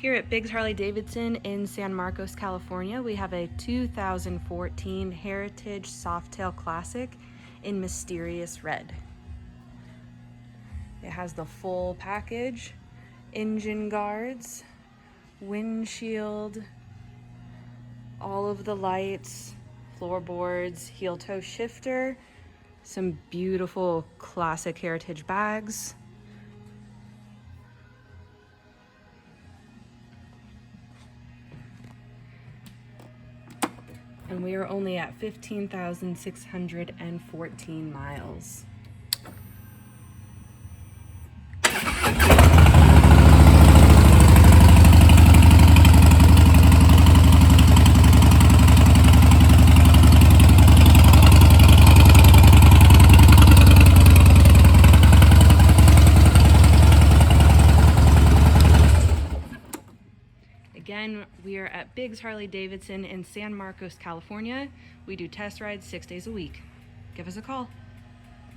Here at Biggs Harley Davidson in San Marcos, California, we have a 2014 Heritage Softail Classic in Mysterious Red. It has the full package, engine guards, windshield, all of the lights, floorboards, heel-toe shifter, some beautiful classic heritage bags. And we are only at 15,614 miles. Again, we are at Biggs Harley Davidson in San Marcos, California. We do test rides 6 days a week. Give us a call.